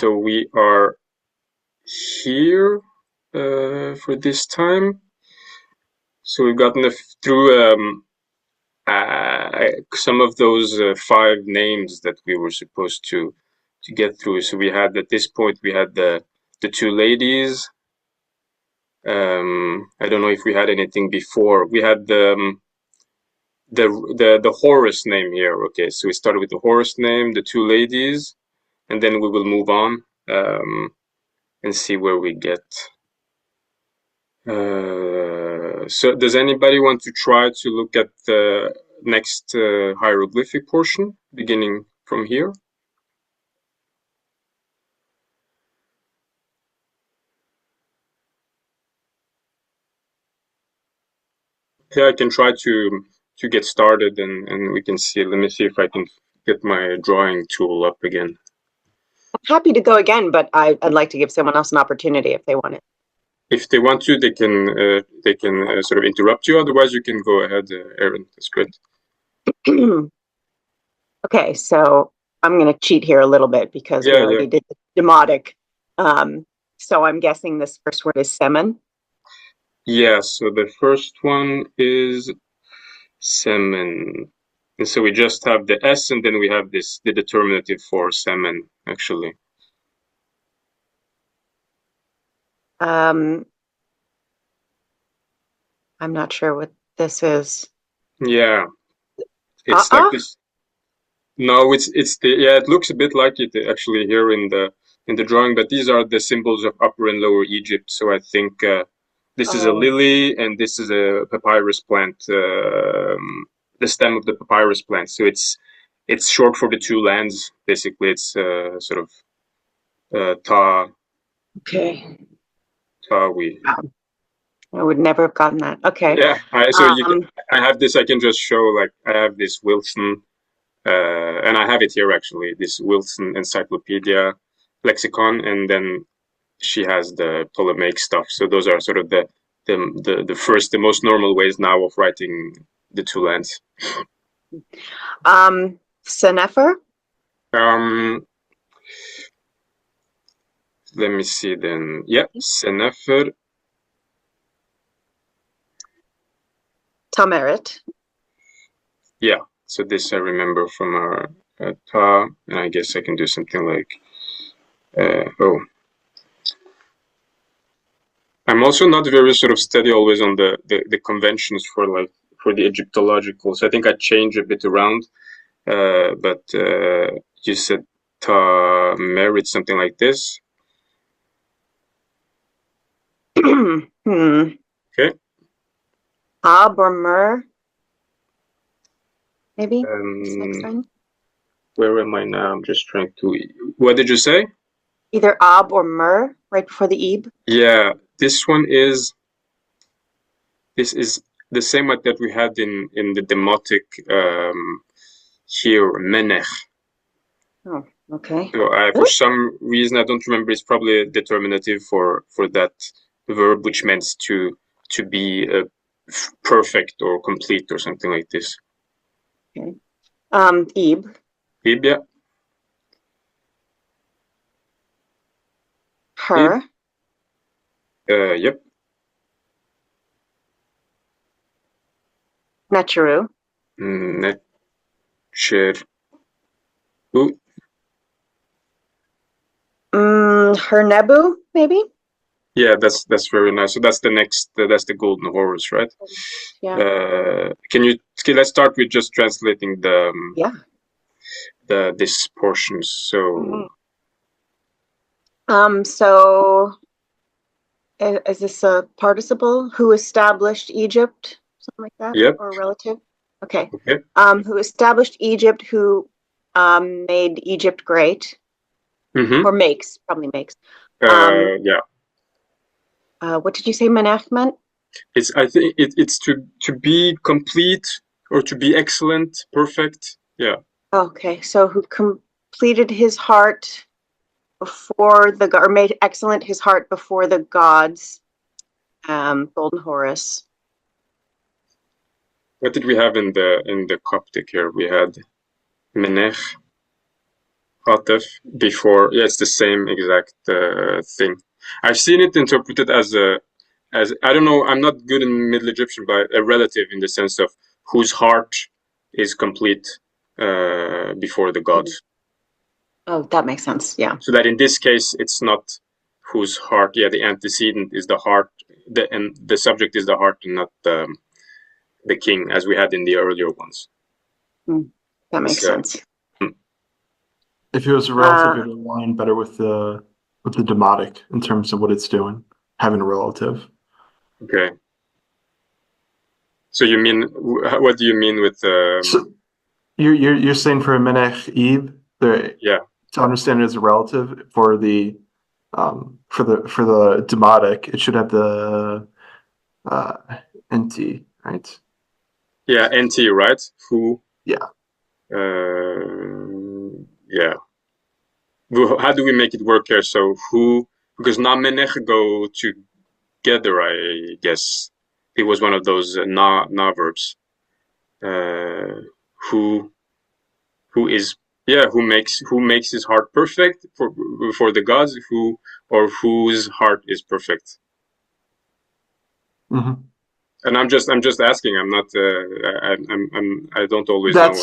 So we are here for this time. So we've gotten through some of those 5 names that we were supposed to get through. So we had, at this point, we had the 2 ladies. I don't know if we had anything before. We had the Horus name here. Okay, so we started with the Horus name, the 2 ladies, and then we will move on and see where we get. So does anybody want to try to look at the next hieroglyphic portion, beginning from here? Yeah, I can try to get started, and we can see. Let me see if I can get my drawing tool up again. I'm happy to go again, but I'd like to give someone else an opportunity if they want it. If they want to, they can sort of interrupt you. Otherwise, you can go ahead, Aaron. That's great. Okay, so I'm going to cheat here a little bit because we already did the demotic. So I'm guessing this first word is semen. Yeah, so the first one is semen. And so we just have the S, and then we have the determinative for semen, actually. I'm not sure what this is. Yeah, it's like this. No, it's it looks a bit like it actually here in the drawing, but these are the symbols of Upper and Lower Egypt. So I think this is a lily, and this is a papyrus plant, the stem of the papyrus plant. So it's short for the 2 lands. Basically, it's sort of Ta. Okay. Tawi. I would never have gotten that. Okay. Yeah. I have this. I can just show, like, I have this Wilson, and I have it here actually. This Wilson Encyclopedia lexicon, and then she has the Ptolemaic stuff. So those are sort of the most normal ways now of writing the 2 lands. Senefer? Let me see then. Yeah, Senefer. Tameret. Yeah, so this I remember from our Ta, and I guess I can do something like, I'm also not very sort of steady always on the conventions for the Egyptological. So I think I change a bit around. But you said Ta merit, something like this. Okay. Ab or Mer? Maybe next time. Where am I now? I'm just trying to. What did you say? Either Ab or Mer, right before the Eb. Yeah, this one is. This is the same one that we had in the demotic here, Menech. Oh, okay. So for some reason, I don't remember. It's probably a determinative for that verb, which meant to be perfect or complete or something like this. Okay. Eb. Eb, yeah. Her. Yep. Necheru. Necheru. Her Nebu, maybe. Yeah, that's very nice. So that's the next. That's the golden horse, right? Yeah. Let's start with just translating this portion. So. So is this a participle? Who established Egypt? Something like that? Yep. Or a relative? Okay. Okay. Who established Egypt, who made Egypt great. Or probably makes. Yeah. What did you say Menach meant? I think it's to be complete or to be excellent, perfect. Yeah. Okay, so who completed his heart before or made excellent his heart before the gods. Golden Horus. What did we have in the Coptic here? We had Menech. Atef before. Yeah, it's the same exact thing. I've seen it interpreted as I don't know. I'm not good in Middle Egyptian, but a relative in the sense of whose heart is complete before the gods. Oh, that makes sense. Yeah. So that in this case, it's not whose heart. Yeah, the antecedent is the heart, and the subject is the heart, and not the king, as we had in the earlier ones. That makes sense. If it was a relative, it would align better with the demotic in terms of what it's doing, having a relative. Okay. So you mean, what do you mean with So you're saying for a Menech Eve, yeah. to understand it as a relative for the demotic, it should have the NT, right? Yeah, NT, right? Who? Yeah. Yeah. How do we make it work here? So who? Because na menech go together, I guess. It was one of those na verbs. Who is, yeah, who makes his heart perfect for the gods, or whose heart is perfect. Mm-hmm. And I'm just asking. I'm not. I don't always know.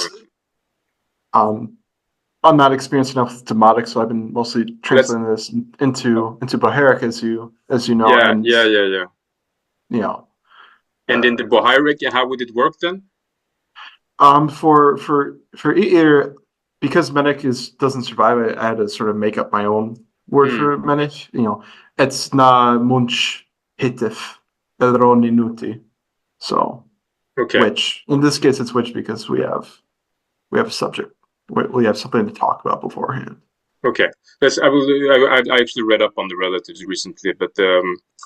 I'm not experienced enough with demotic, so I've been mostly translating this into Bohairic, as you know. Yeah, and yeah. You know. And in the Bohairic, how would it work then? For either, because Menech doesn't survive, I had to sort of make up my own word for Menech. It's na munch hitif elroni nuti. So, okay. Which in this case it's which because we have a subject. We have something to talk about beforehand. Okay. I actually read up on the relatives recently, but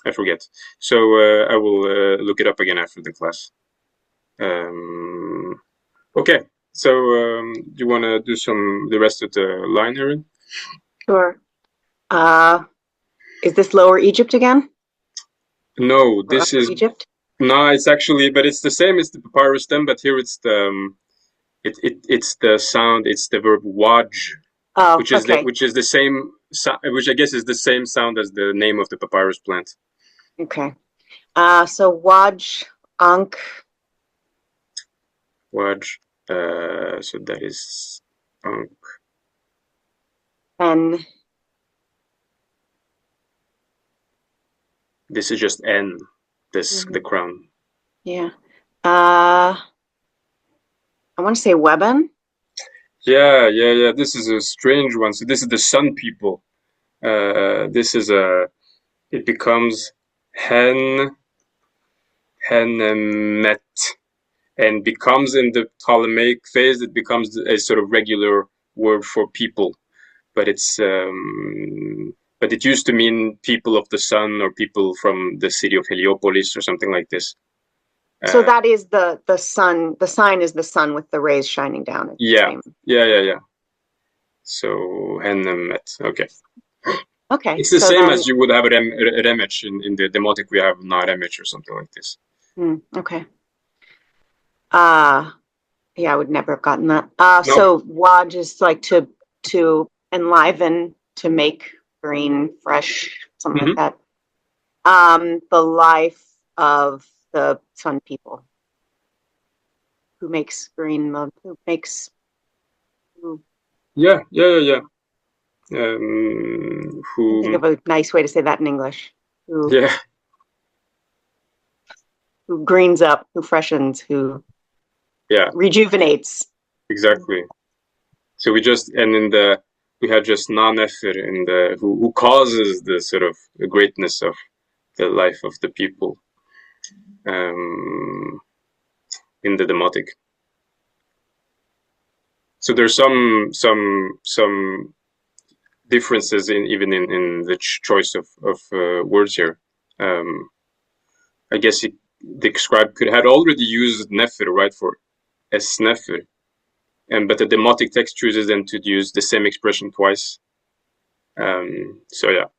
I forget. So I will look it up again after the class. Okay. So do you want to do the rest of the line, Erin? Sure. Is this Lower Egypt again? No, this is Egypt. No, it's actually, but it's the same as the papyrus stem, but here it's the it's the sound. It's the verb waj, which is the same, which I guess is the same sound as the name of the papyrus plant. Okay. So waj, ankh. Waj. So that is ankh. And this is just N. The crown. Yeah. I want to say Weben. Yeah. This is a strange one. So this is the sun people. This is it becomes hen met, and becomes in the Ptolemaic phase, it becomes a sort of regular word for people. But but it used to mean people of the sun, or people from the city of Heliopolis, or something like this. So that is the sun. The sign is the sun with the rays shining down. Yeah. So Hennemet. Okay. Okay. It's the same as you would have a remech in the demotic. We have na remech or something like this. Okay. Yeah, I would never have gotten that. So waj is like to enliven, to make green, fresh, something like that. The life of the sun people. Who makes green? Who makes? Yeah. Think of a nice way to say that in English. Who greens up? Who freshens? Who? Yeah. Rejuvenates. Exactly. So we have just na-nefer in the who causes the sort of the greatness of the life of the people in the demotic. So there's some differences even in the choice of words here. I guess the scribe had already used nefer, right, for es nefer, but the demotic text chooses then to use the same expression twice. So yeah.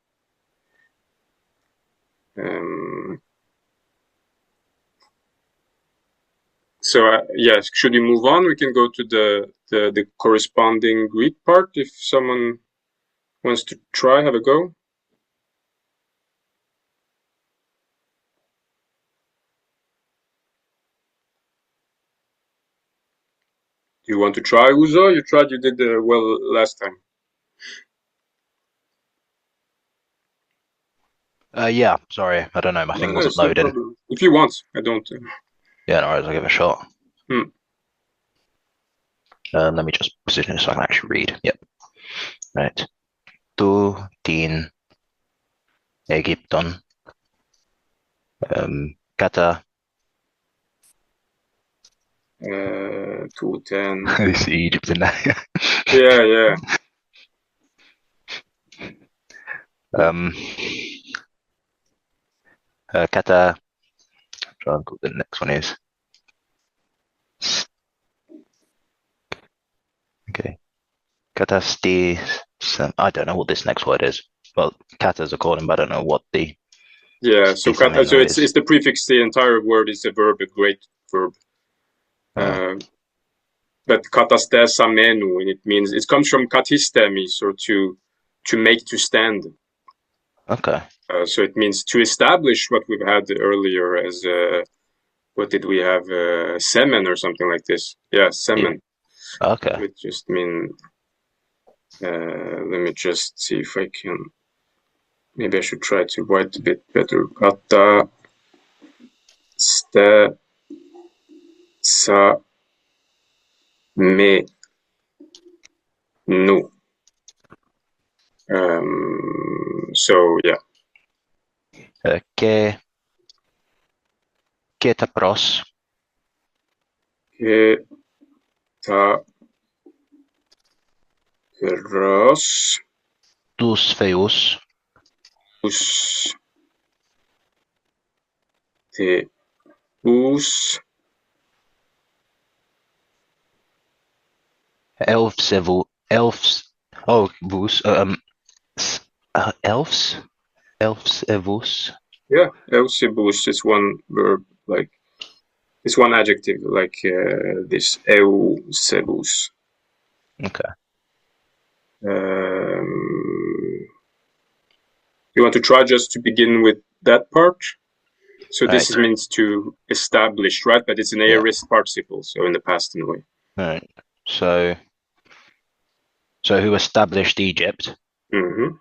So yes, should we move on? We can go to the corresponding Greek part if someone wants to try, have a go. You want to try, Uzo? You tried, you did well last time. Yeah, sorry, I don't know, my thing wasn't No loading. problem. If you want, I don't. Yeah, no worries, I'll give it a shot. Hmm. Let me just position it so I can actually read. Yep. Right. Tu tin Egypton. Kata. 210. This Egypt in there. Yeah. Kata. Try and what the next one is. Okay. Katasti. I don't know what this next word is. Well, kata's a calling, but I don't know what the. Yeah, so kata, so it's the prefix. The entire word is a verb, a great verb. But katastesamenu, and it comes from katistemis, or to make, to stand. Okay. So it means to establish what we've had earlier as what did we have? Semen or something like this. Yeah, semen. Yeah. Okay. It just mean. Let me just see if I can. Maybe I should try to write a bit better. Kata ste sa me nu. So yeah. Que ta pros. Que ta pros. Τους θεούς. Us theus. Elves. Oh, vus. Elves. Elves evus. Yeah, eusebus is one verb, like it's one adjective, like this eusebus. Okay. You want to try just to begin with that part? So this Right. means to establish, right? But it's an aorist participle, so in the past in a way. All right. So who established Egypt? Mm-hmm.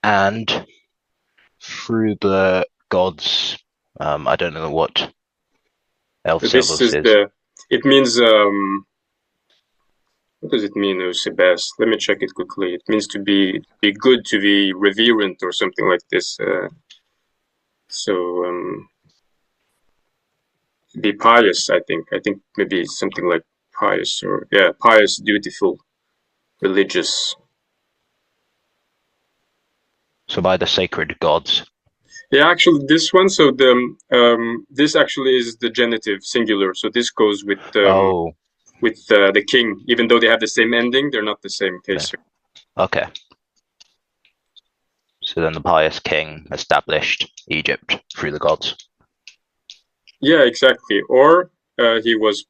And through the gods, I don't know what Elves This is the. It means. What does it mean, Eusebes? Let me check it quickly. It means to be good, to be reverent, or something like this. Be pious. I think maybe something like pious, or pious, dutiful, religious. So by the sacred gods. Yeah, actually, this one. So this actually is the genitive singular. So this goes with the king. Even though they have the same ending, they're not the same case. Okay. So then the pious king established Egypt through the gods. Yeah, exactly. Or he was,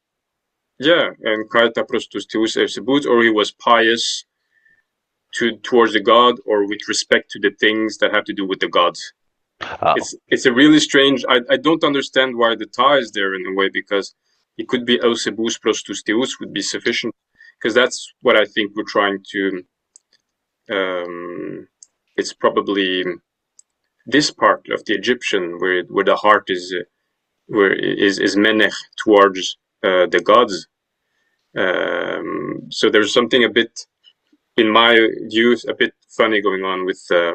and kaita prostus theus eusebus, or he was pious towards the god, or with respect to the things that have to do with the gods. Oh. It's a really strange. I don't understand why the ta is there in a way, because it could be eusebus prostus theus would be sufficient, because that's what I think we're trying to. It's probably this part of the Egyptian where the heart is. Where is menech towards the gods. So there's something a bit, in my view, a bit funny going on with the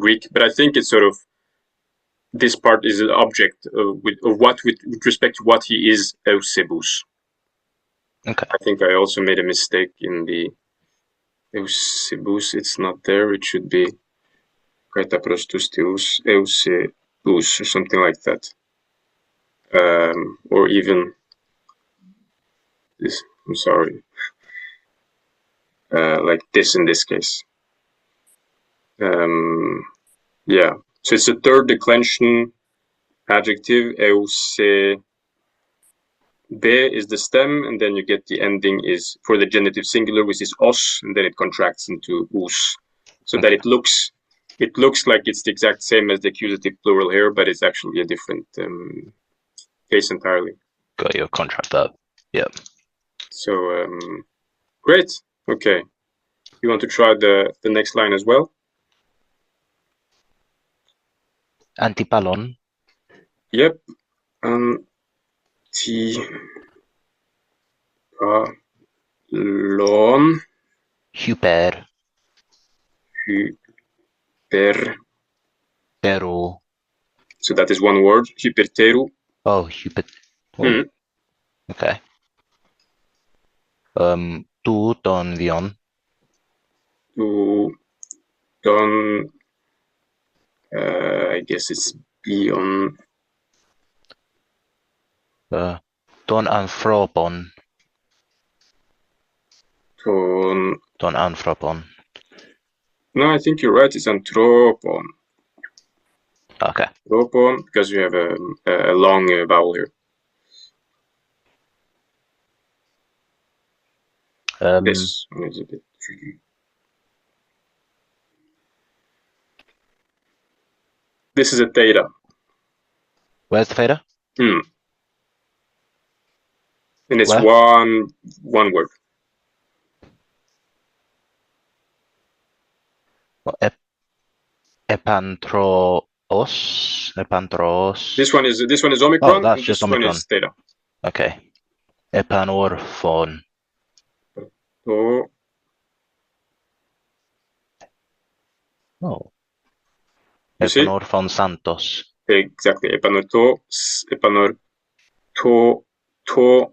Greek. But I think it's sort of, this part is an object of what with respect to what he is, Eusebus. Okay. I think I also made a mistake in the Eusebus. It's not there. It should be Kaita prostus theus Eusebus or something like that. Or even this, I'm sorry, like this in this case. So it's the third declension adjective. Euse. B is the stem, and then you get the ending is for the genitive singular, which is os, and then it contracts into us, so that it looks like it's the exact same as the accusative plural here, but it's actually a different case entirely. Got your contract verb. Yep. So great. Okay. You want to try the next line as well? Antipalon. Yep. Antipalon. Hyper. Hyper. Pero. So that is one word. Hyperteru. Oh, hyper. Oh. Okay. Tu ton vion. Tu don. I guess it's beyond. Ton anthropon. Ton anthropon. No, I think you're right. It's anthropon. Okay. Anthropon, because you have a long vowel here. This one is a bit tricky. This is a theta. Where's the theta? And it's Where? one word. Epantros. This one is Omicron. Oh, that's and just this Omicron. one is theta. Okay. Epanorphon. Oh. Oh. You see? Epanorphon Santos. Exactly. Epanorto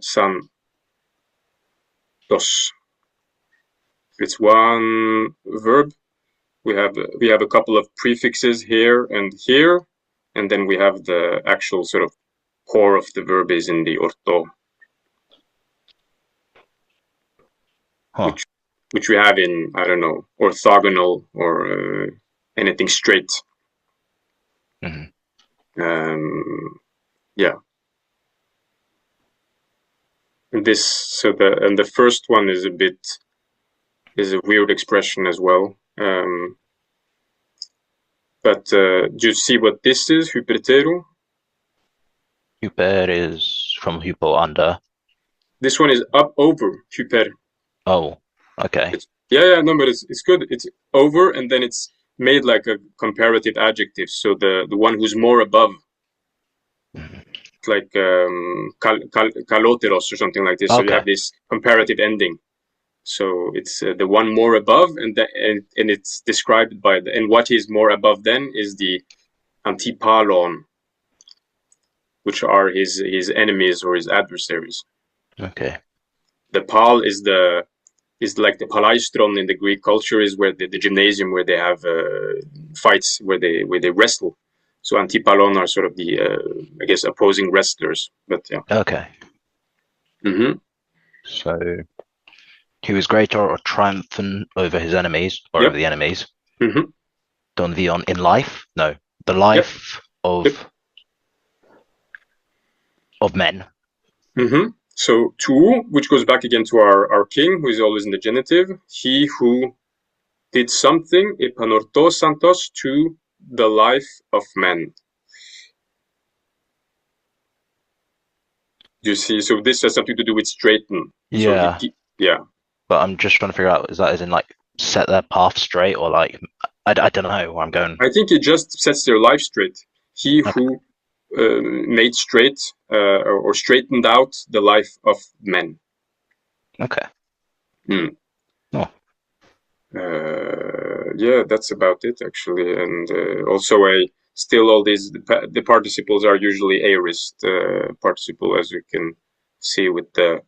santos. It's one verb. We have a couple of prefixes here, and then we have the actual sort of core of the verb is in the orto, which we have in, I don't know, orthogonal or anything straight. Yeah. And the first one is a weird expression as well. But do you see what this is? Hyperteru? Hyper is from hypo, under. This one is up over hyper. Oh, okay. No, but it's good. It's over, and then it's made like a comparative adjective. So the one who's more above, like kaloteros or something like this. So you have this comparative ending. So it's the one more above, and it's described by and what is more above then is the antipalon, which are his enemies or his adversaries. Okay. The pal is like the palaistron in the Greek culture, is where the gymnasium where they have fights where they wrestle. So antipalon are sort of the I guess opposing wrestlers. But yeah. Okay. So he was greater or triumphant over his enemies, or over the enemies. Don Vion in life? No. The life of men. So tu, which goes back again to our king, who is always in the genitive. He who did something, epanortos santos, to the life of men. You see, so this has something to do with straighten. Yeah. So But I'm just trying to figure out, is that as in like set their path straight, or like I don't know where I'm going. I think it just sets their life straight. He who made straight or straightened out the life of men. Okay. Yeah, that's about it actually, and also still all these the participles are usually aorist participle, as you can see with the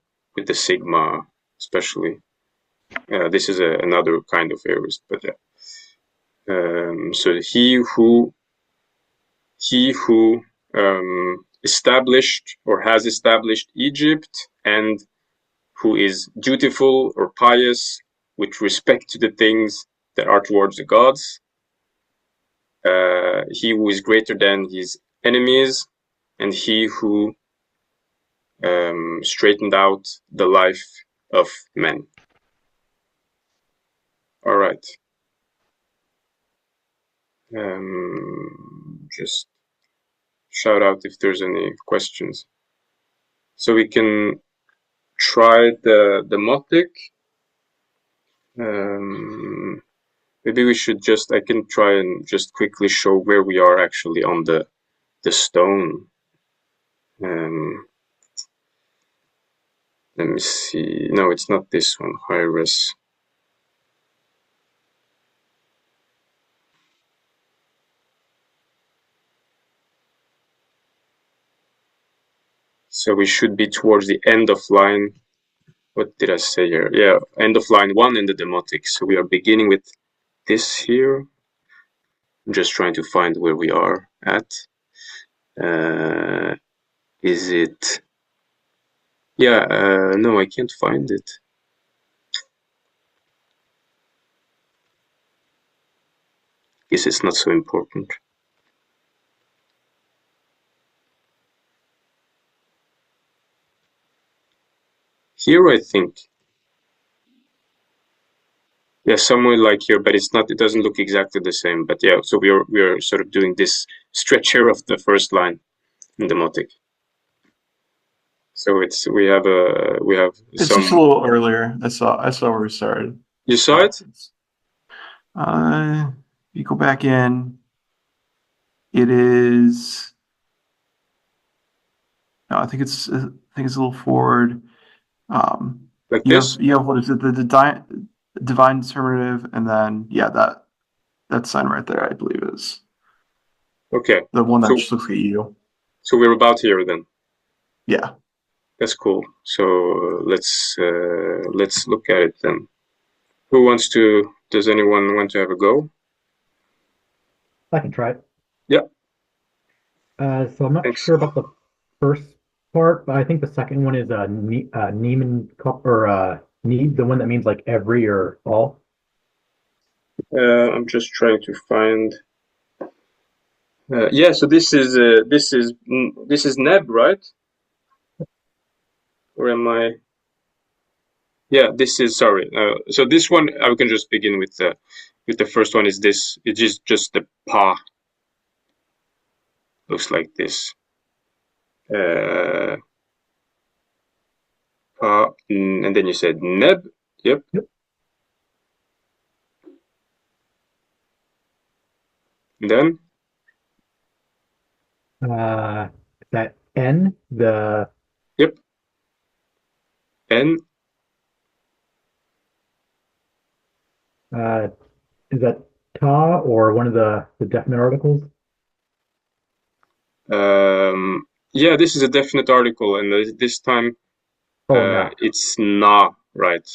sigma especially. This is another kind of aorist, but yeah. So he who established or has established Egypt, and who is dutiful or pious with respect to the things that are towards the gods. He who is greater than his enemies, and he who straightened out the life of men. All right. Just shout out if there's any questions. So we can try the demotic. Maybe we should I can try and just quickly show where we are actually on the stone. Let me see. No, it's not this one. High res. So we should be towards the end of line. What did I say here? Yeah, end of line 1 in the demotic. So we are beginning with this here. I'm just trying to find where we are at. Is it? Yeah, no, I can't find it. Guess it's not so important. Here, I think. Yeah, somewhere like here, but it's not. It doesn't look exactly the same. But yeah, so we are sort of doing this stretch here of the first line in demotic. So we have It's some. just a little earlier. I saw where we started. You saw it? You go back in. It is. No, I think it's a little forward. Like this? You have what is it? The divine determinative, and then that sign right there, I believe, is okay. The one that just looks like you. So we're about here then. Yeah. That's cool. So let's look at it then. Who wants to? Does anyone want to have a go? I can try it. Yeah. So I'm not sure about the first part, but I think the second one is Neiman or need, the one that means like every or all. I'm just trying to find. Yeah. So this is Neb, right? Or am I? Yeah. This is sorry. So this one I can just begin with the first one. Is this? It is just the pa. Looks like this. Pa, and then you said Neb. Yep. And then? Is that N? Yep. N. Is that ta or one of the definite articles? Yeah, this is a definite article, and this time it's na, right?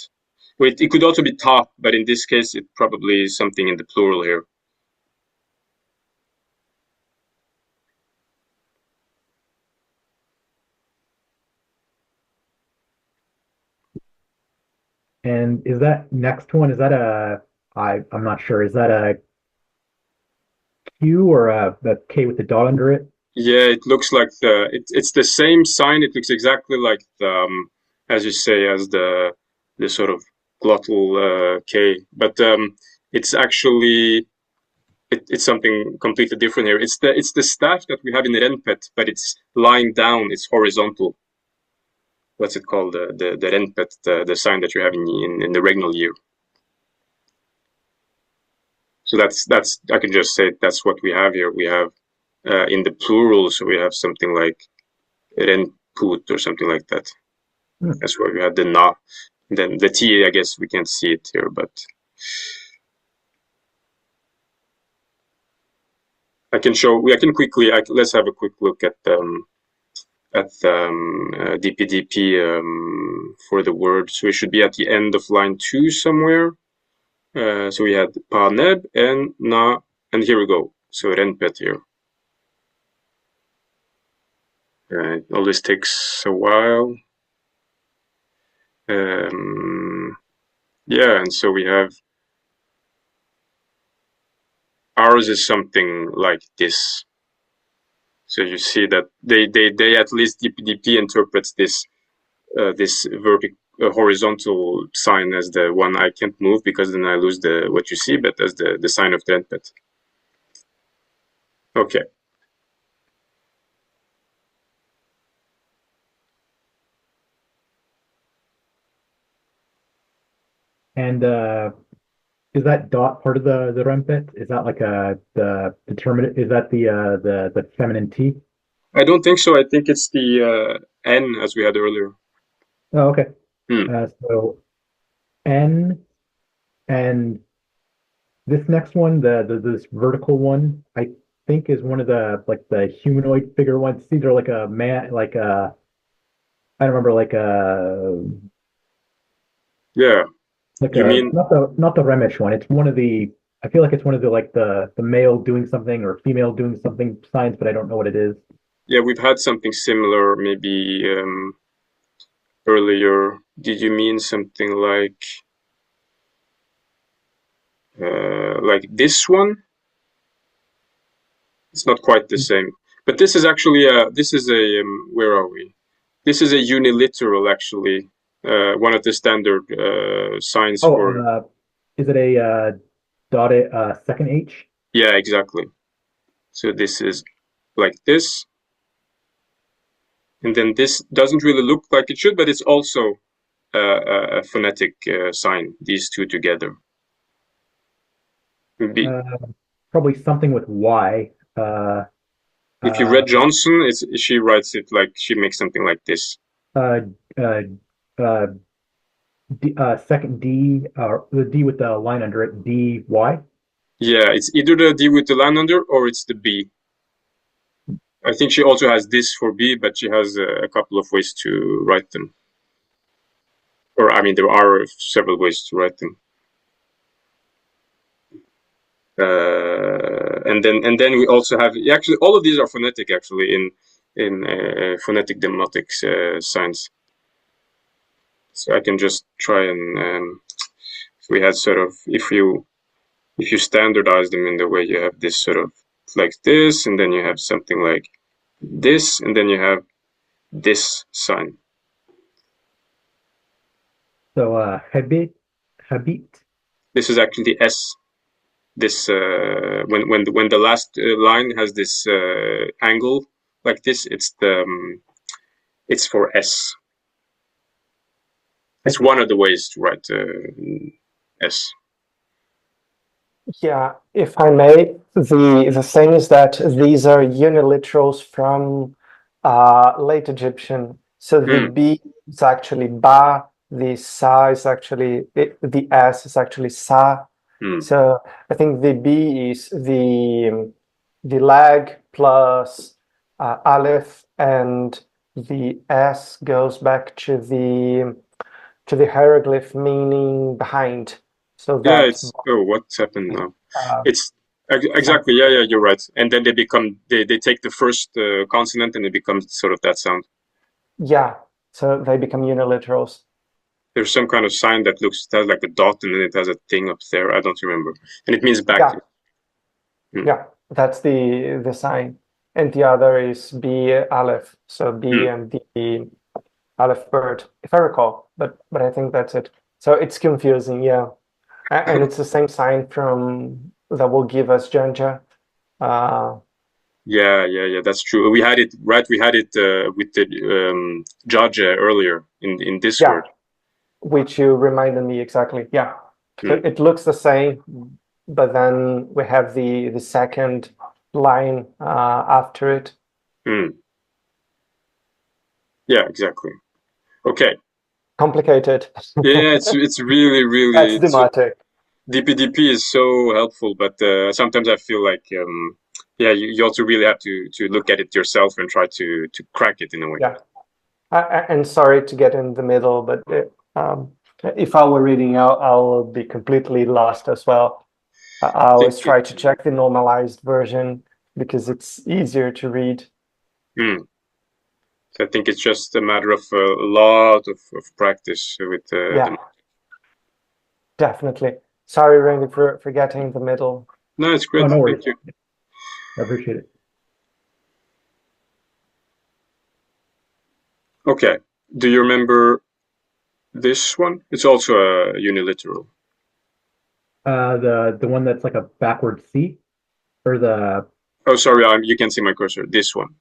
Wait, it could also be ta, but in this case, it probably is something in the plural here. And is that next one? Is that I'm not sure. Is that a Q or a K with the dot under it? Yeah, it looks like it's the same sign. It looks exactly like as you say, as the sort of glottal K, but it's actually it's something completely different here. It's the staff that we have in the renpet, but it's lying down. It's horizontal. What's it called? The renpet, the sign that you have in the regnal year. So that's I can just say that's what we have here. We have in the plural, so we have something like renput or something like that. That's where we have the na. And then the t, I guess we can't see it here, but I can show. I can quickly. Let's have a quick look at DPDP for the word. So it should be at the end of line 2 somewhere. So we had pa neb and na, and here we go. So renpet here. All this takes a while. Yeah, and so we have ours is something like this. So you see that they at least DPDP interprets this horizontal sign as the one I can't move, because then I lose what you see, but as the sign of the endpet. Okay. And is that dot part of the rempet? Is that like the determinant? Is that the feminine T? I don't think so. I think it's the N as we had earlier. Oh, okay. Hmm. So N, and this next one, this vertical one, I think is one of the humanoid figure ones. These are like a man, I don't remember, Yeah. You mean not the Remish one. It's one of the, I feel like it's one of the male doing something or female doing something signs, but I don't know what it is. yeah, we've had something similar maybe earlier. Did you mean something like this one? It's not quite the same. But this is actually where are we? This is a uniliteral, actually. One of the standard signs for. Is it a dotted second H? Yeah, exactly. So this is like this. And then this doesn't really look like it should, but it's also a phonetic sign, these two together. Probably something with Y. If you read Johnson, she writes it like, she makes something like this. Second D, the D with the line under it, D Y. Yeah, it's either the D with the line under or it's the B. I think she also has this for B, but she has a couple of ways to write them. Or I mean, there are several ways to write them. And then we also have, actually all of these are phonetic actually in phonetic demotics signs. So I can just try and if we had sort of, if you standardize them in the way you have this sort of like this, and then you have something like this, and then you have this sign. So habit. This is actually S. This when the last line has this angle like this, it's for S. It's one of the ways to write S. Yeah, if I may, the thing is that these are uniliterals from late Egyptian. So the B is actually ba, the sa is actually, the S is actually sa. So I think the B is the leg plus aleph, and the S goes back to the hieroglyph meaning behind. So that's what's happened now? It's exactly, yeah, you're right. And then they take the first consonant and it becomes sort of that sound. Yeah, so they become uniliterals. There's some kind of sign that has like a dot and then it has a thing up there. I don't remember. And it means back. Yeah, that's the sign. And the other is B aleph. So B and the aleph bird, if I recall. But I think that's it. So it's confusing, yeah. And it's the same sign that will give us Janja. Yeah, that's true. We had it, right? We had it with the Jaja earlier in Discord. Yeah, which you reminded me exactly. Yeah, so it looks the same, but then we have the second line after it. Yeah, exactly. Okay. Complicated. Yeah, it's really That's demotic. DPDP is so helpful, but sometimes I feel like you also really have to look at it yourself and try to crack it in a way. Yeah, and sorry to get in the middle, but if I were reading, I'll be completely lost as well. I always try to check the normalized version because it's easier to read. I think it's just a matter of a lot of practice with definitely. Sorry, Randy, for getting the middle. No, it's great. Oh, no worries. Thank you. I appreciate it. Okay. Do you remember this one? It's also a uniliteral. The one that's like a backward C, or the. Oh, sorry, you can see my cursor. This one.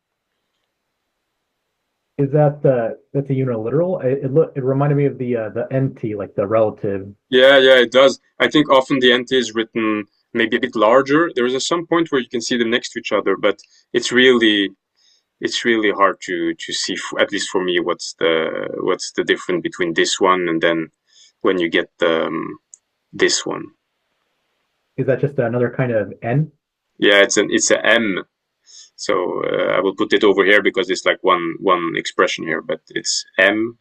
Is that's a uniliteral? It reminded me of the NT, like the relative. Yeah, it does. I think often the NT is written maybe a bit larger. There is some point where you can see them next to each other, but it's really hard to see, at least for me, what's the difference between this one and then when you get this one. Is that just another kind of N? Yeah, it's a M. So I will put it over here because it's like one expression here, but it's M.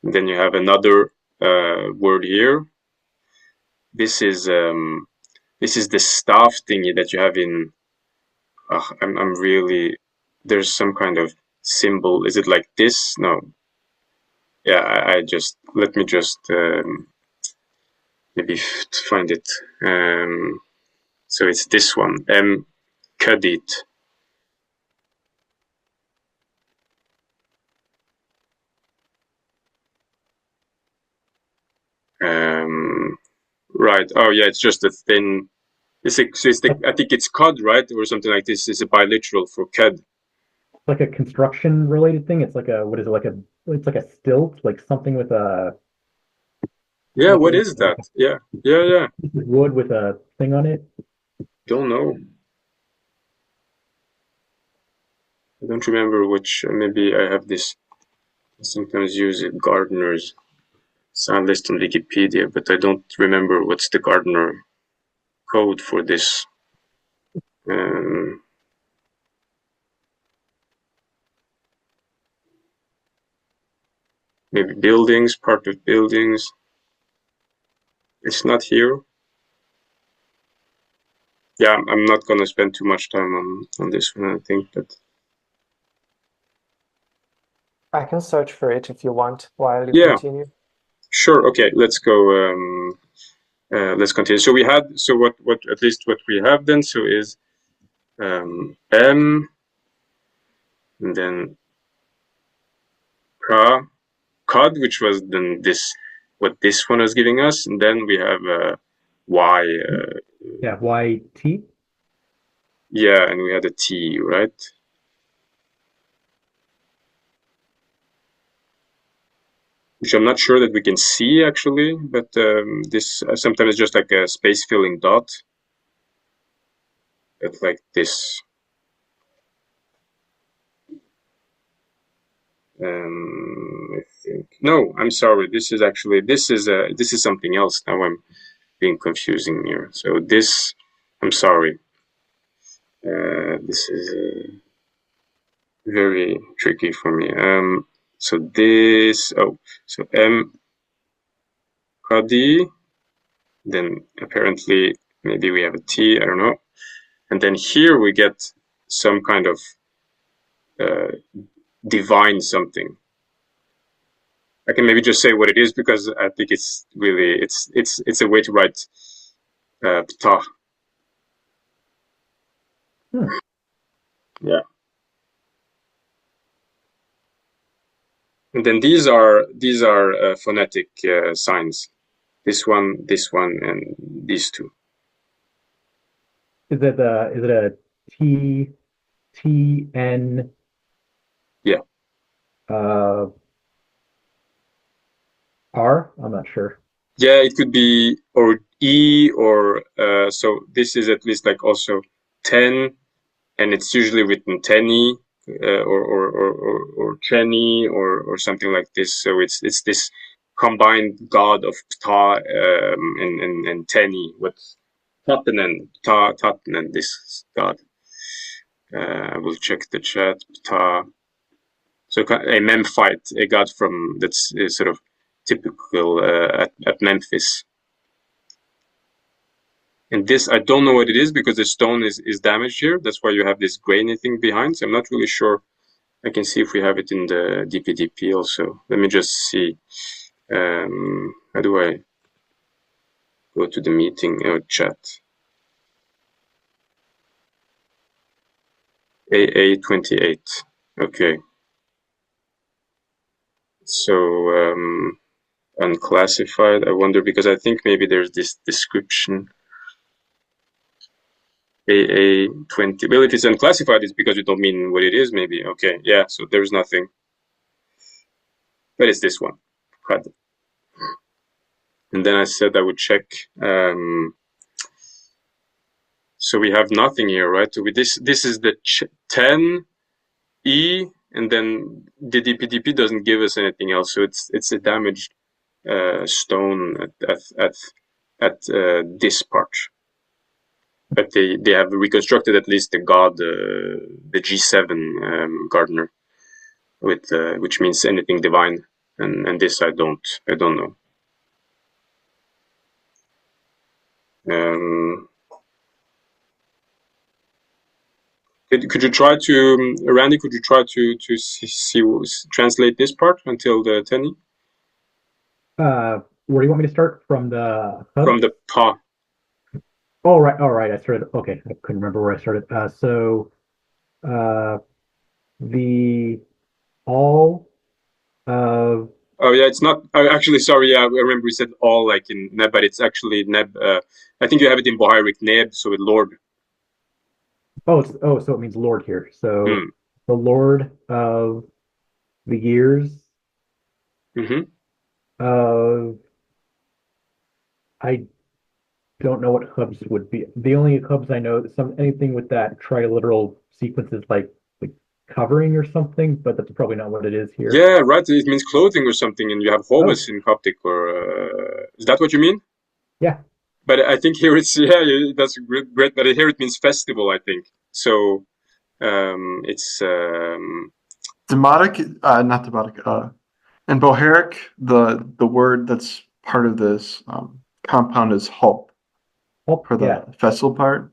And then you have another word here. This is the staff thingy that you have in. I'm really. There's some kind of symbol. Is it like this? No. Yeah, I just let me just maybe find it. So it's this one. Kadit. Right. Oh yeah, it's just a thin. I think it's cod, right, or something like this. It's a biliteral for cod. Like a construction related thing. It's like a what is it like a? It's like a stilt, like something with a. Yeah, Like, what is that? Yeah. Wood with a thing on it. Don't know. I don't remember which. Maybe I have this. I sometimes use it. Gardener's sound list on Wikipedia, but I don't remember what's the gardener code for this. Maybe buildings, part of buildings. It's not here. Yeah, I'm not gonna spend too much time on this one, I think, but I can search for it if you want while you continue. Sure. Okay, let's go. Let's continue. So what at least what we have then is M, and then cod, which was then what this one was giving us, and then we have Y. Yeah, YT. Yeah, and we had a T, right? Which I'm not sure that we can see actually, but this sometimes just like a space filling dot. It's like this. I think no. I'm sorry. This is something else. Now I'm being confusing here. So this, I'm sorry. This is very tricky for me. So this. So M. Kadi. Then apparently maybe we have a T. I don't know. And then here we get some kind of divine something. I can maybe just say what it is because I think it's really it's a way to write ptah. Yeah. And then these are phonetic signs. This one, and these two. Is it a T T N? Yeah. R? I'm not sure. Yeah, it could be or E or so this is at least like also 10, and it's usually written tenny or chenny or something like this. So it's this combined god of Ptah and tenny. What's Tatenen, this god. I will check the chat. Ptah. So a Memphite, a god from that's sort of typical at Memphis. And this, I don't know what it is because the stone is damaged here. That's why you have this grainy thing behind. So I'm not really sure. I can see if we have it in the DPDP also. Let me just see. How do I go to the meeting chat? AA28. Okay. So unclassified. I wonder, because I think maybe there's this description. AA20. Well, if it's unclassified, it's because we don't mean what it is, maybe. Okay, yeah, so there's nothing. But it's this one. And then I said I would check. So we have nothing here, right? So this is the 10E, and then the DPDP doesn't give us anything else. So it's a damaged stone at this part. But they have reconstructed at least the god, the G7 gardener, with which means anything divine, and this I don't know. Could you try to, Randy? Could you try to translate this part until the 10E? Where do you want me to start? From the hub? From the pa. Oh, right. All right. I started. Okay. I couldn't remember where I started. The all of. Oh yeah, it's not actually. Sorry, yeah, I remember we said all like in Neb, but it's actually Neb. I think you have it in Bohairic Neb, so with Lord. Oh, so it means Lord here. So the Lord of the years. Of. I don't know what hubs would be. The only hubs I know, anything with that triliteral sequence is like covering or something, but that's probably not what it is here. Yeah, right. It means clothing or something, and you have hobus in Coptic, or is that what you mean? Yeah. But I think here it's that's great. But here it means festival, I think. So it's Demotic, not demotic. In Bohairic, the word that's part of this compound is hop. For the festival part.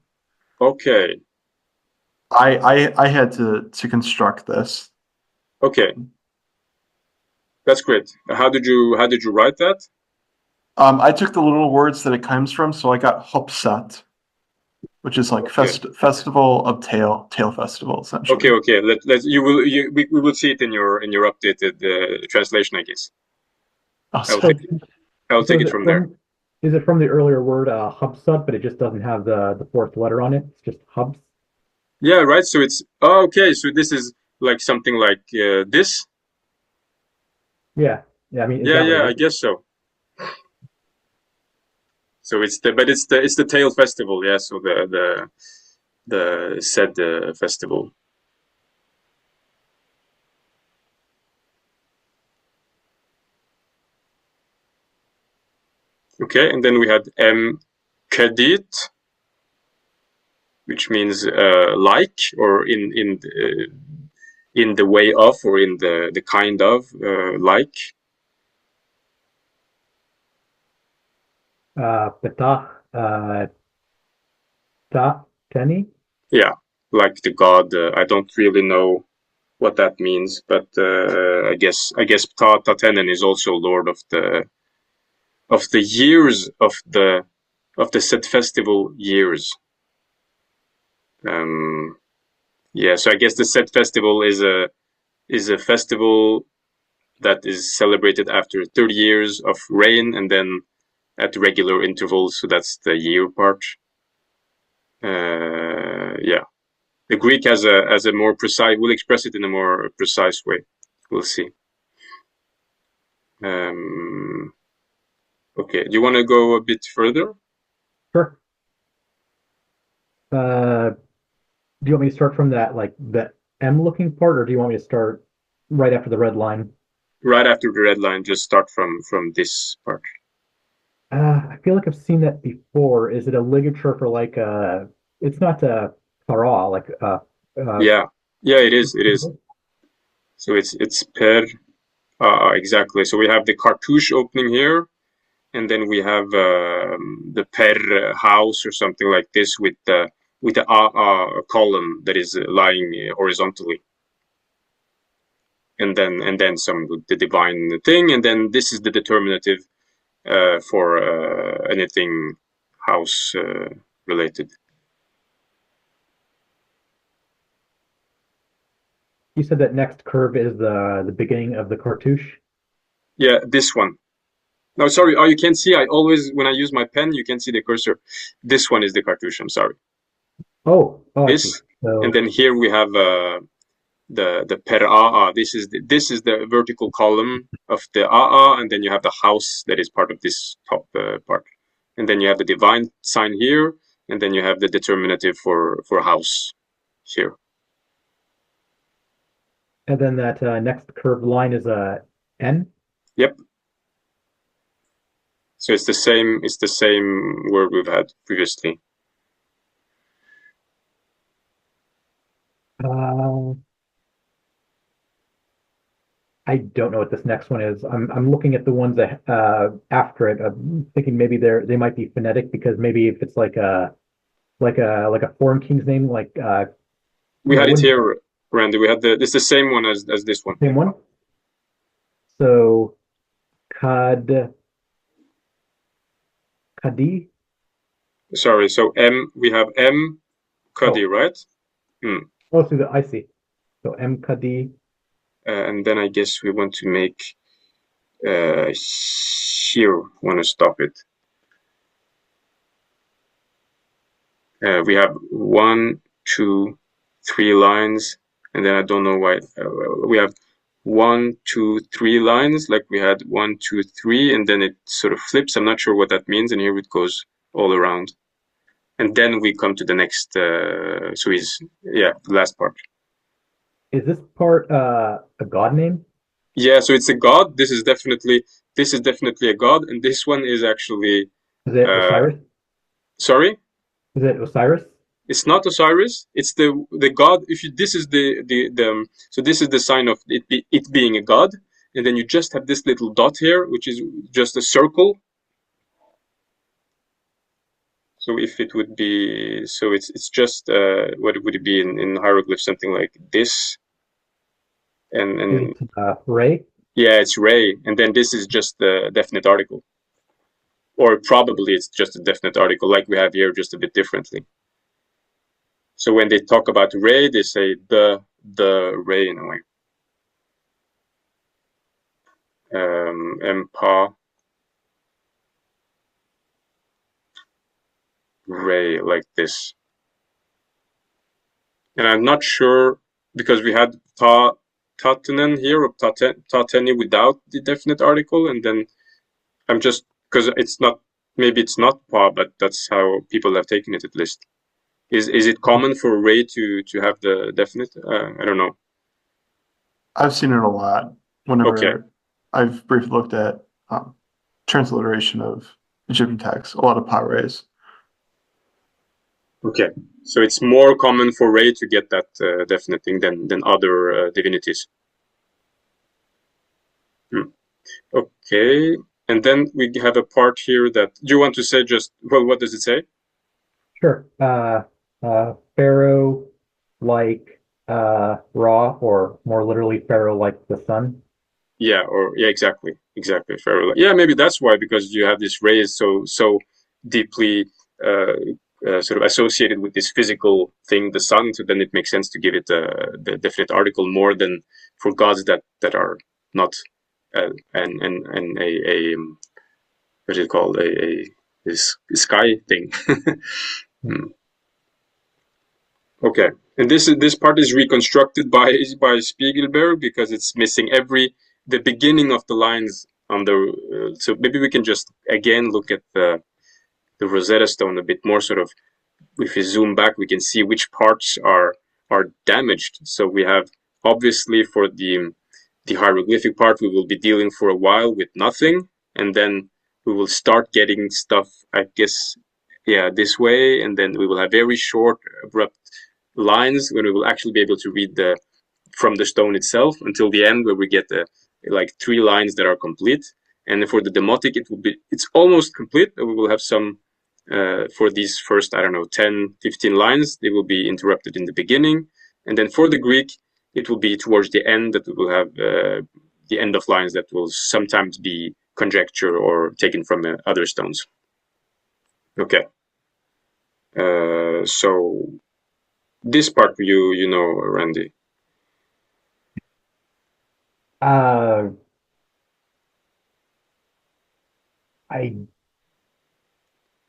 Okay. I had to construct this. Okay. That's great. How did you write that? I took the little words that it comes from, so I got hopsat, which is like festival of tail festival essentially. Okay. We will see it in your updated translation, I guess. I'll take it from there. Is it from the earlier word hubsut, but it just doesn't have the fourth letter on it? It's just hubs. Yeah, right. So it's okay. So this is like something like this. Yeah. I mean. Yeah. I guess so. So it's the tail festival. Yeah. So the said festival. Okay, and then we had Kadit, which means like, or in the way of, or in the kind of, like. Teni? Yeah, like the god. I don't really know what that means, but I guess Tatenen is also lord of the years of the said festival years. Yeah, so I guess the said festival is a festival that is celebrated after 30 years of rain, and then at regular intervals. So that's the year part. Yeah, the Greek has a more precise. We'll express it in a more precise way. We'll see. Okay, do you want to go a bit further? Sure. Do you want me to start from that, like the M looking part, or do you want me to start right after the red line? Right after the red line, just start from this part. I feel like I've seen that before. Is it a ligature for like it's not a para, like yeah, it is. So it's per, exactly. So we have the cartouche opening here, and then we have the per house or something like this with the column that is lying horizontally, and then some with the divine thing, and then this is the determinative for anything house related. You said that next curve is the beginning of the cartouche? Yeah, this one. No, sorry. Oh, you can't see. I always, when I use my pen, you can see the cursor. This one is the cartouche. I'm sorry. Oh, I see. This, So, and then here we have the per AA. This is the vertical column of the AA, and then you have the house that is part of this top part, and then you have the divine sign here, and then you have the determinative for house here. and then that next curved line is a N. Yep. So it's the same. It's the same word we've had previously. I don't know what this next one is. I'm looking at the ones that after it. I'm thinking maybe they might be phonetic because maybe if it's like a foreign king's name, like we had it here, Randy. We had it's the same one as this one. Same one. So, Kadi. Sorry. So M. We have M. Kadi, right? Oh, so I see. So M Kadi. And then I guess we want to make here. Want to stop it. We have 1, 2, 3 lines, and then I don't know why we have 1, 2, 3 lines. Like we had 1, 2, 3, and then it sort of flips. I'm not sure what that means, and here it goes all around. And then we come to the next. So the last part. Is this part a god name? Yeah, so it's a god. This is definitely a god, and this one is actually. Is it Osiris? Sorry. Is it Osiris? It's not Osiris. It's the god. If you this is so this is the sign of it being a god, and then you just have this little dot here, which is just a circle. So if it would be, so it's just what would it be in hieroglyphs? Something like this. And Ray. Yeah, it's Ray, and then this is just the definite article, or probably it's just a definite article, like we have here, just a bit differently. So when they talk about Ray, they say the Ray in a way. Empa Ray, like this. And I'm not sure, because we had Tatanen here, or Tateni without the definite article, and then I'm just, because it's not, maybe it's not Pa, but that's how people have taken it at least. Is it common for Ray to have the definite? I don't know. I've seen it a lot whenever Okay. I've briefly looked at transliteration of Egyptian texts, a lot of Pa rays. Okay, so it's more common for Ray to get that definite thing than other divinities. Okay, and then we have a part here that, do you want to say just, well, what does it say? Sure. Pharaoh like Ra, or more literally Pharaoh like the sun. Yeah, exactly, Pharaoh. Yeah, maybe that's why, because you have this Ray is so deeply sort of associated with this physical thing, the sun. So then it makes sense to give it the definite article more than for gods that are not and a what is it called, a sky thing. Okay, and this part is reconstructed by Spiegelberg, because it's missing the beginning of the lines on the. So maybe we can just again look at the Rosetta Stone a bit more. Sort of, if we zoom back, we can see which parts are damaged. So we have, obviously, for the hieroglyphic part, we will be dealing for a while with nothing, and then we will start getting stuff, I guess, this way, and then we will have very short, abrupt lines when we will actually be able to read from the stone itself until the end, where we get like 3 lines that are complete. And for the demotic, it's almost complete, but we will have some for these first, I don't know, 10, 15 lines, they will be interrupted in the beginning. And then for the Greek, it will be towards the end that we will have the end of lines that will sometimes be conjecture or taken from other stones. Okay. So this part, you know, Randy.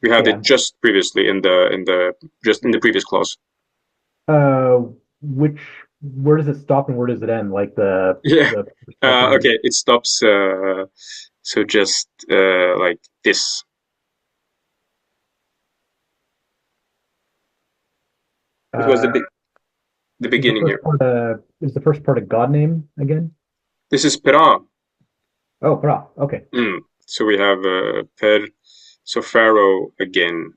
We had it just previously in the previous clause. Where does it stop and where does it end? Like okay, it stops. So just like this. It was the beginning here. Is the first part a god name again? This is Pera. Oh, Pera. Okay. So we have Per. So Pharaoh again.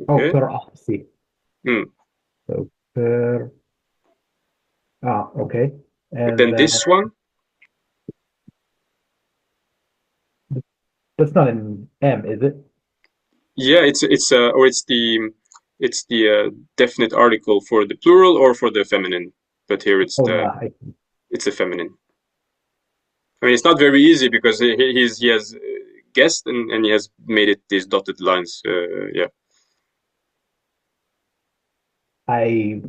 Okay. Oh, Pera. See. So Per. Okay. And then this one. That's not an M, is it? Yeah, it's the definite article for the plural or for the feminine, but here it's it's a feminine. I mean, it's not very easy because he has guessed and he has made it these dotted lines. Yeah. I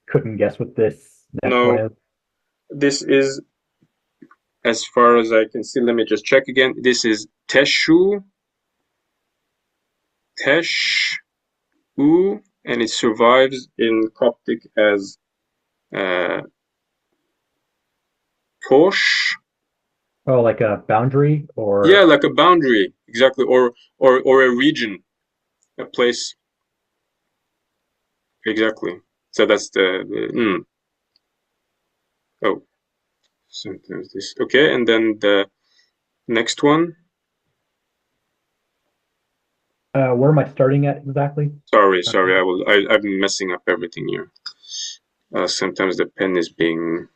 couldn't guess what this next one is. This is, as far as I can see, let me just check again. This is Teshu, and it survives in Coptic as Tosh. Oh, like a boundary, or yeah, like a boundary, exactly, or a region, a place. Exactly. So that's the oh, sometimes this. Okay, and then the next one. Where am I starting at exactly? Sorry. I'm messing up everything here. Sometimes the pen is being.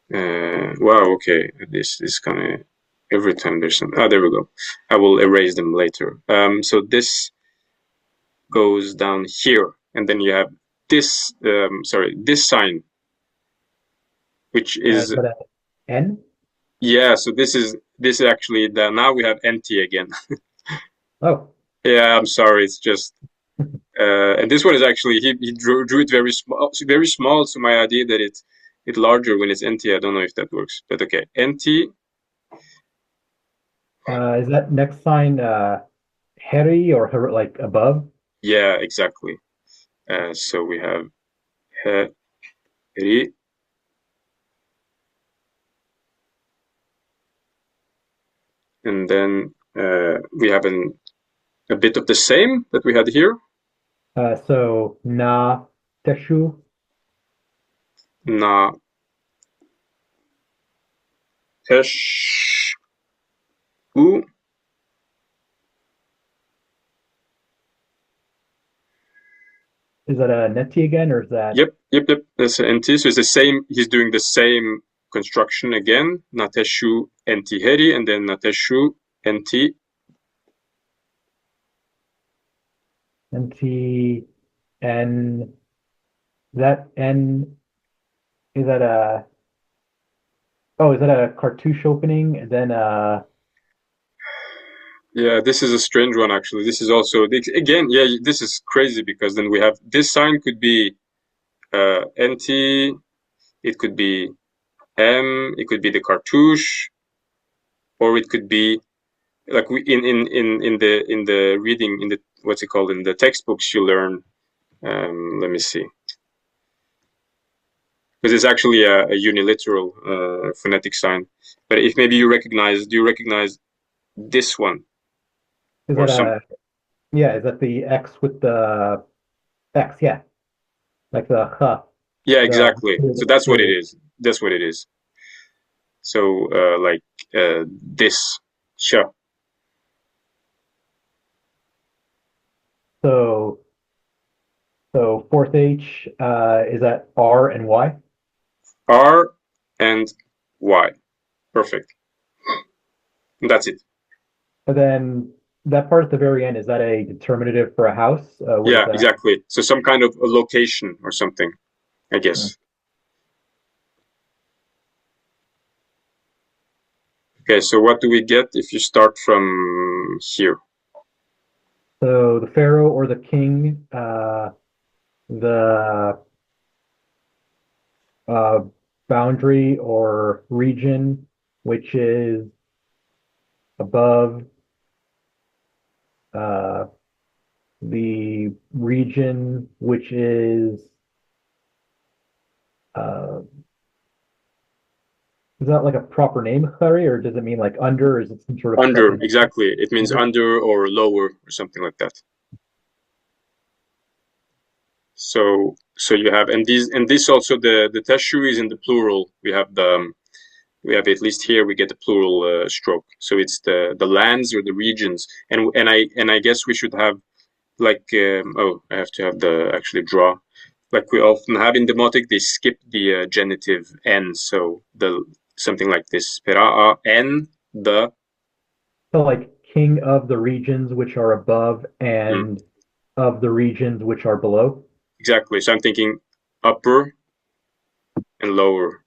Wow. Okay. This is gonna. Every time there's some. There we go. I will erase them later. So this goes down here, and then you have this. This sign, which is N. Yeah. So this is actually the now we have NT again. Oh. Yeah, I'm sorry. It's just, and this one is actually he drew it very small. So my idea that it's larger when it's NT. I don't know if that works, but okay, NT. Is that next sign heri or like above? Yeah, exactly. So we have heri. And then we have a bit of the same that we had here. So na teshu. Na tesh u. Is that a neti again, or is that? Yep. That's an NT. So it's the same. He's doing the same construction again. Nateshu NT heri, and then Nateshu NT. NT N. That N. Is that a? Oh, is that a cartouche opening? And then Yeah, this is a strange one actually. This is also again. Yeah, this is crazy because then we have this sign could be NT. It could be M. It could be the cartouche, or it could be like we in the reading in the what's it called in the textbooks you learn. Let me see. Because it's actually a uniliteral phonetic sign. But if maybe do you recognize this one? Is that is that the X with the X? Yeah, like the H. Yeah, exactly. So that's what it is. That's what it is. So like this sh. So fourth H is that R and Y? R and Y. Perfect. And that's it. And then that part at the very end, is that a determinative for a house? Yeah, exactly. So some kind of a location or something, I guess. Okay, so what do we get if you start from here? So the pharaoh or the king, boundary or region which is above the region which is that like a proper name, Clary, or does it mean like under, or is it some sort of Under, proper exactly. It means under or lower or something like that. So you have, and this also, the teshu is in the plural. We have at least here we get a plural stroke. So it's the lands or the regions, and I guess we should have like oh, I have to have the actually draw. Like we often have in demotic, they skip the genitive n, so the something like this. Pera'a n the. So like king of the regions which are above and of the regions which are below. Exactly. So I'm thinking upper and lower,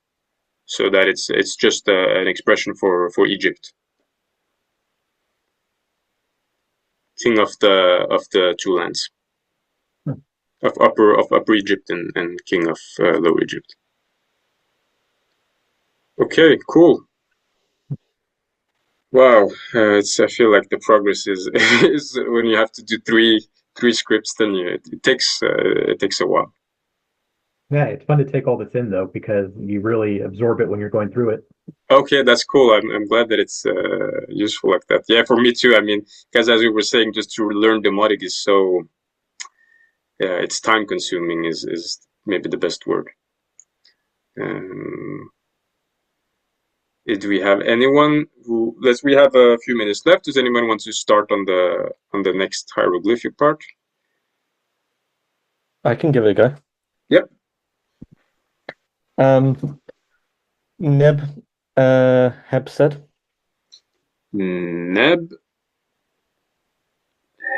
so that it's just an expression for Egypt. King of the two lands, of upper Egypt and king of lower Egypt. Okay, cool. Wow, I feel like the progress is is when you have to do three scripts, then it takes a while. Yeah, it's fun to take all this in though, because you really absorb it when you're going through it. Okay, that's cool. I'm glad that it's useful like that. Yeah, for me too. I mean, because as we were saying, just to learn demotic is so, yeah, it's time consuming is maybe the best word. Do we have anyone who? We have a few minutes left. Does anyone want to start on the next hieroglyphic part? I can give it a go. Yep. Neb Hebsed. Neb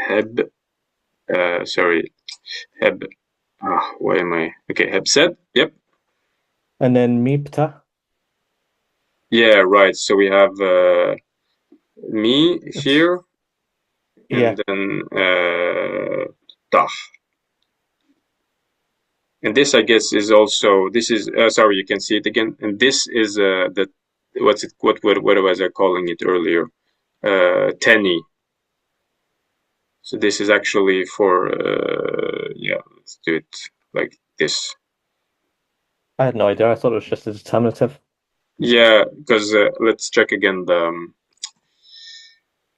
Heb. Sorry, Heb. Why am I? Okay, Hebsed. Yep. And then Mipta. Yeah, right. So we have me here, and then Tah. And this, I guess, is also, this is, sorry, you can see it again. And this is what was I calling it earlier? Teni. So this is actually for, yeah, let's do it like this. I had no idea. I thought it was just a determinative. Yeah, because let's check again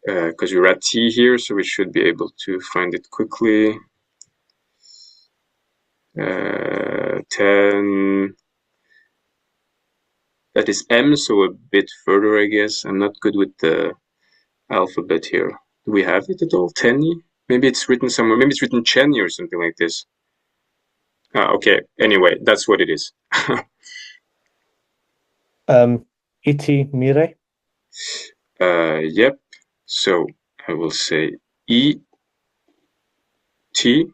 because we're at T here, so we should be able to find it quickly. 10. That is M, so a bit further, I guess. I'm not good with the alphabet here. Do we have it at all? Teni? Maybe it's written somewhere. Maybe it's written Cheni or something like this. Okay. Anyway, that's what it is. Iti Mire. Yep. So I will say E T.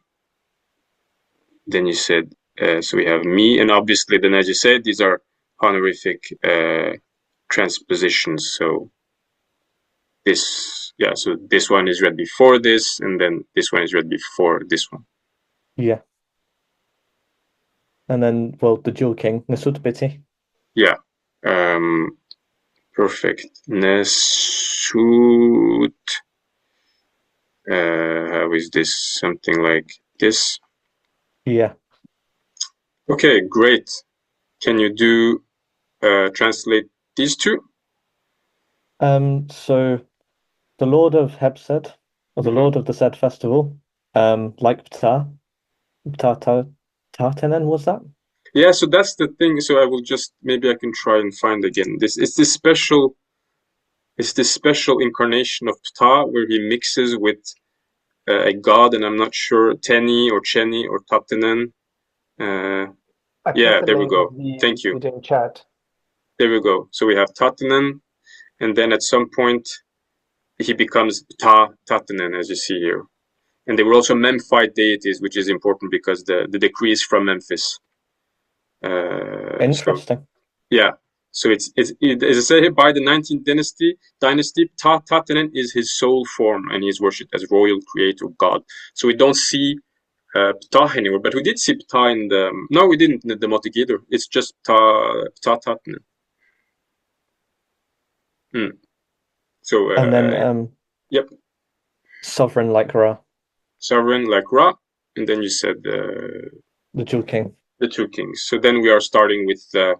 Then you said, so we have me, and obviously then as you said, these are honorific transpositions. So this, yeah, so this one is read before this, and then this one is read before this one. Yeah. And then, well, the Jewel King, Nesut Biti. Yeah. Perfect. Nesut. How is this? Something like this? Yeah. Okay, great. Can you do translate these two? So the Lord of Hebsed, or the Lord of the said festival, like Tartanen, was that? Yeah, so that's the thing. So I will just, maybe I can try and find again. It's this special incarnation of Ptah where he mixes with a god, and I'm not sure, Teni or Cheni or Tartanen. Yeah, there we go. Thank you. In chat. There we go. So we have Tartanen, and then at some point he becomes Tartanen, as you see here. And they were also Memphite deities, which is important because the decree is from Memphis. Interesting. So, yeah. So it's as I say here, by the 19th dynasty, Tartanen is his sole form, and he is worshipped as royal creator god. So we don't see ptah anywhere, but we did see ptah in the. No, we didn't in the demotic either. It's just ptah. So and then yep, sovereign like Ra, sovereign like Ra, and then you said the Jewel King. The two kings. So then we are starting with the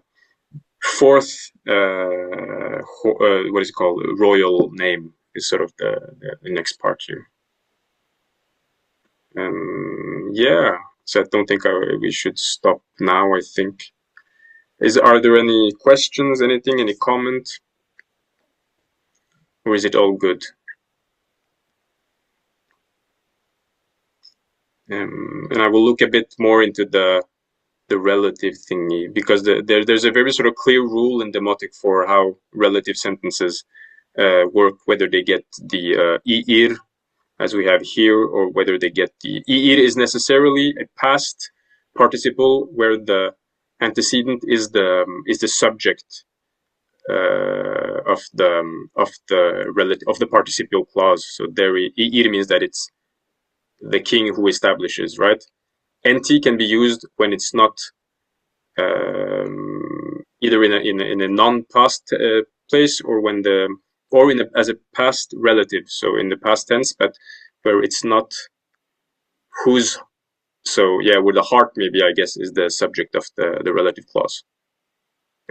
fourth. What is it called? Royal name is sort of the next part here. Yeah. So I don't think we should stop now. I think. Are there any questions? Anything? Any comment? Or is it all good? And I will look a bit more into the relative thingy, because there's a very sort of clear rule in demotic for how relative sentences work, whether they get the ir as we have here, or whether they get the ir is necessarily a past participle where the antecedent is the subject of the participial clause. So there ir means that it's the king who establishes, right? Nt can be used when it's not either in a non-past place, or when as a past relative, so in the past tense, but where it's not whose. So yeah, where the heart maybe, I guess, is the subject of the relative clause.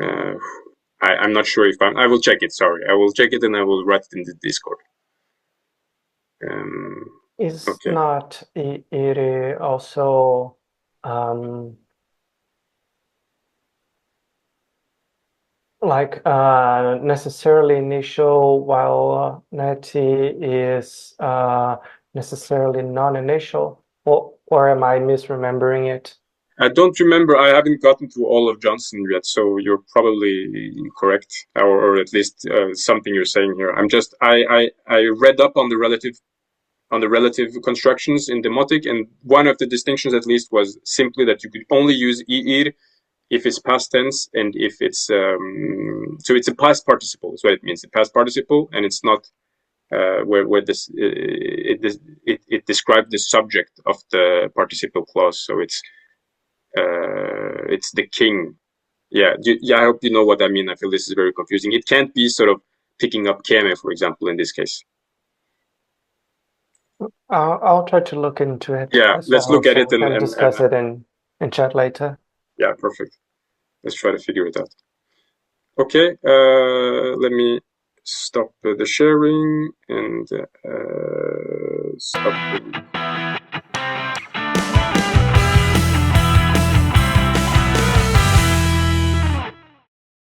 I'm not sure if I will check it. Sorry, I will check it and I will write it in the Discord. Is okay. not it also like necessarily initial, while neti is necessarily non-initial, or am I misremembering it? I don't remember. I haven't gotten to all of Johnson yet, so you're probably correct, or at least something you're saying here. I read up on the relative constructions in demotic, and one of the distinctions at least was simply that you could only use ir if it's past tense, and if it's so it's a past participle is what it means. A past participle, and it's not where this it described the subject of the participial clause. So it's the king. Yeah, I hope you know what I mean. I feel this is very confusing. It can't be sort of picking up keme, for example, in this case. I'll try to look into it. Yeah, let's look at it and discuss it in chat later. Yeah, perfect. Let's try to figure it out. Okay, let me stop the sharing and stop the